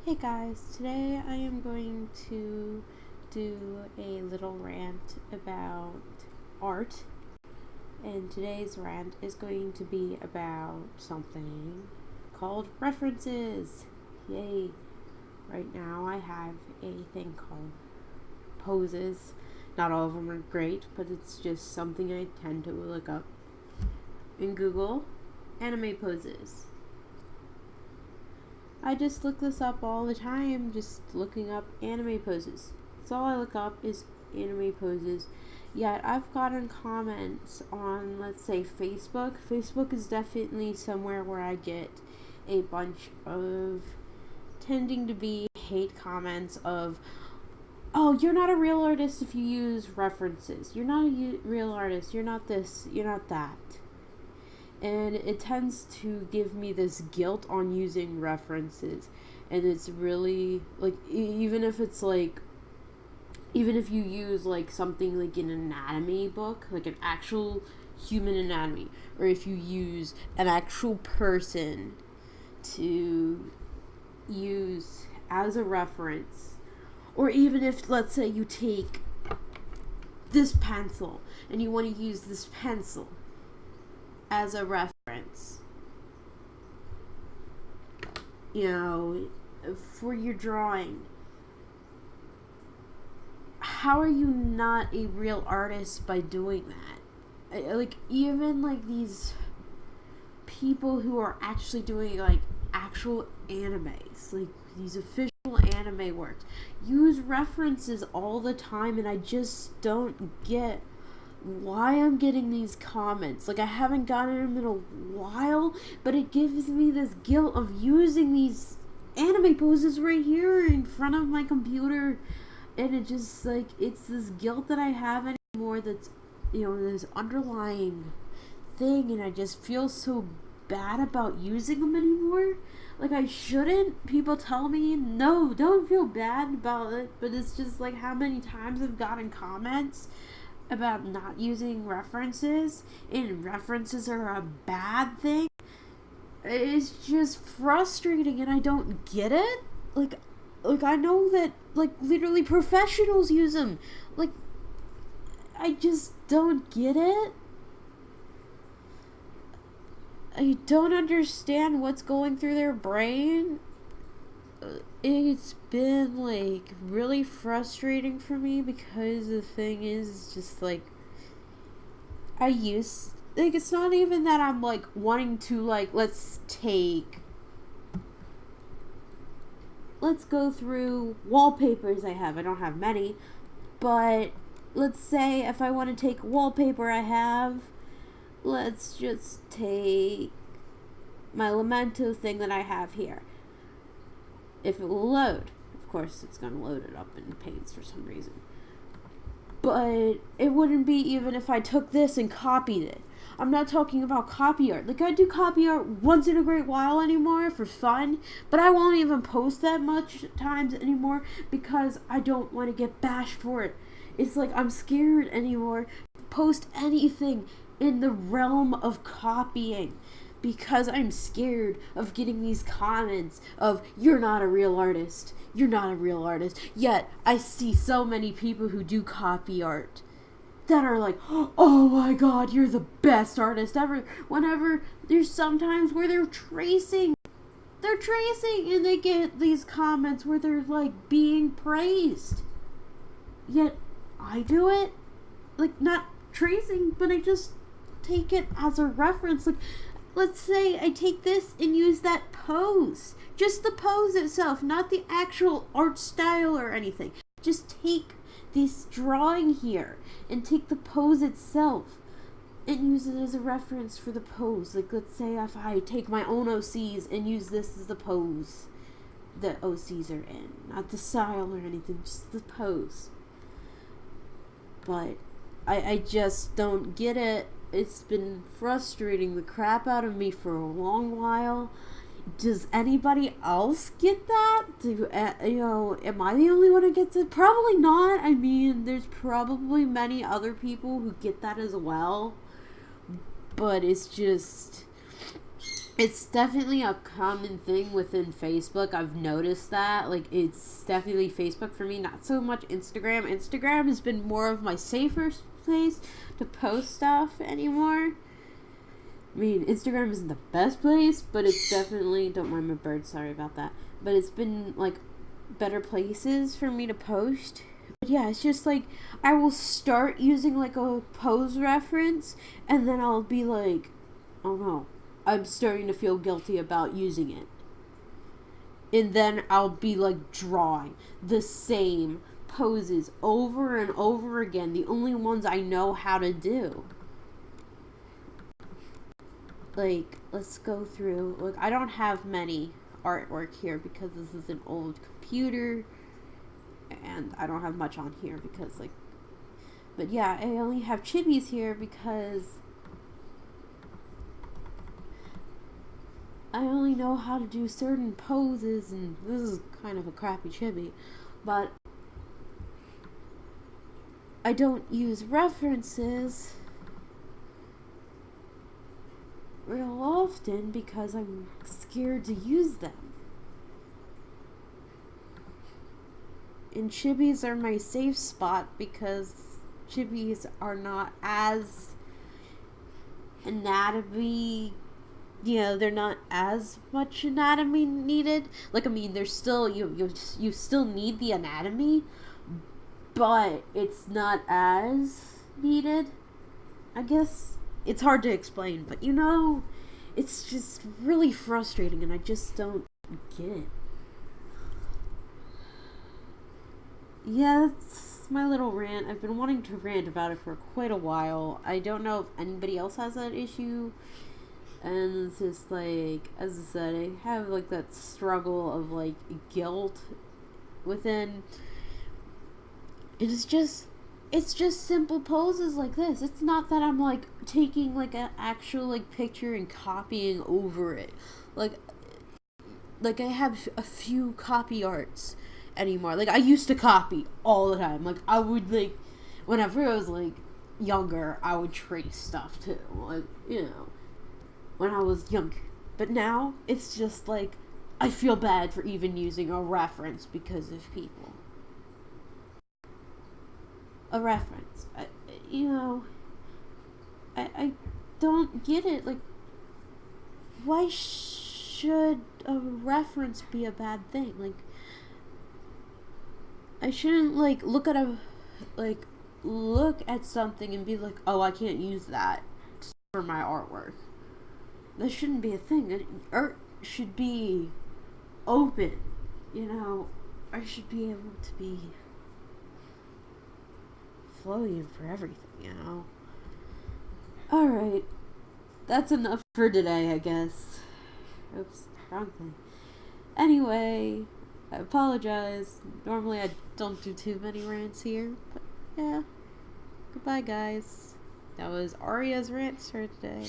Hey guys, today I am going to do a little rant about art, and today's rant is going to be about something called references. Yay! Right now I have a thing called poses. Not all of them are great, but it's just something I tend to look up in Google. Anime poses. I just look this up all the time, just looking up anime poses. That's all I look up is anime poses. Yet I've gotten comments on, let's say, Facebook. Facebook is definitely somewhere where I get a bunch of tending to be hate comments of, oh, you're not a real artist if you use references. You're not a real artist. You're not this. You're not that. And it tends to give me this guilt on using references, and it's really like, even if you use like something like an anatomy book, like an actual human anatomy, or if you use an actual person to use as a reference, or even if, let's say, you take this pencil and you want to use this pencil as a reference, for your drawing. How are you not a real artist by doing that? Like, even like these people who are actually doing like actual animes, like these official anime works, use references all the time, and I just don't get why I'm getting these comments. Like, I haven't gotten them in a while, but it gives me this guilt of using these anime poses right here in front of my computer, and it just, like, it's this guilt that I have anymore that's, this underlying thing, and I just feel so bad about using them anymore. Like, I shouldn't. People tell me, no, don't feel bad about it, but it's just, like, how many times I've gotten comments about not using references, and references are a bad thing. It's just frustrating, and I don't get it. Like I know that, like, literally professionals use them. Like, I just don't get it. I don't understand what's going through their brain. It's been, like, really frustrating for me, because the thing is just, like, it's not even that I'm, like, wanting to, like, let's go through wallpapers I have. I don't have many, but let's say if I want to take wallpaper I have, let's just take my Lamento thing that I have here. If it will load. Of course, it's going to load it up in Paint for some reason. But it wouldn't be even if I took this and copied it. I'm not talking about copy art. Like, I do copy art once in a great while anymore for fun, but I won't even post that much times anymore because I don't want to get bashed for it. It's like I'm scared anymore to post anything in the realm of copying, because I'm scared of getting these comments of, you're not a real artist. You're not a real artist. Yet, I see so many people who do copy art that are like, oh my god, you're the best artist ever. Whenever there's sometimes where they're tracing, and they get these comments where they're, like, being praised. Yet, I do it, like, not tracing, but I just take it as a reference. Like, let's say I take this and use that pose. Just the pose itself, not the actual art style or anything. Just take this drawing here and take the pose itself and use it as a reference for the pose. Like, let's say if I take my own OCs and use this as the pose that OCs are in. Not the style or anything, just the pose. But I just don't get it. It's been frustrating the crap out of me for a long while. Does anybody else get that? Am I the only one who gets it? Probably not. I mean, there's probably many other people who get that as well. But it's just, It's definitely a common thing within Facebook. I've noticed that. Like, it's definitely Facebook for me, not so much Instagram. Instagram has been more of my safer place to post stuff anymore. I mean, Instagram isn't the best place, but it's definitely, don't mind my bird, sorry about that. But it's been, like, better places for me to post. But yeah, it's just like, I will start using, like, a pose reference, and then I'll be like, oh no, I'm starting to feel guilty about using it. And then I'll be like drawing the same poses over and over again, the only ones I know how to do. Like, let's go through. Look, I don't have many artwork here because this is an old computer, and I don't have much on here because, like, but yeah, I only have chibis here because I only know how to do certain poses, and this is kind of a crappy chibi, but I don't use references real often because I'm scared to use them. And chibis are my safe spot because chibis are not as anatomy, they're not as much anatomy needed. Like, I mean, there's still, you still need the anatomy, but it's not as needed. I guess it's hard to explain, but it's just really frustrating, and I just don't get it. Yeah, that's my little rant. I've been wanting to rant about it for quite a while. I don't know if anybody else has that issue. And it's just like, as I said, I have like that struggle of like guilt within. It's just simple poses like this. It's not that I'm like taking like an actual like picture and copying over it. Like I have a few copy arts anymore. Like, I used to copy all the time. Like, I would like, whenever I was like younger, I would trace stuff too. Like, when I was younger. But now, it's just like, I feel bad for even using a reference because of people. A reference. I don't get it. Like, why should a reference be a bad thing? Like, I shouldn't like look at something and be like, oh, I can't use that for my artwork. That shouldn't be a thing. Art should be open. I should be able to be floating for everything. Alright. That's enough for today, I guess. Oops, wrong thing. Anyway, I apologize. Normally I don't do too many rants here, but yeah. Goodbye, guys. That was Aria's rant for today.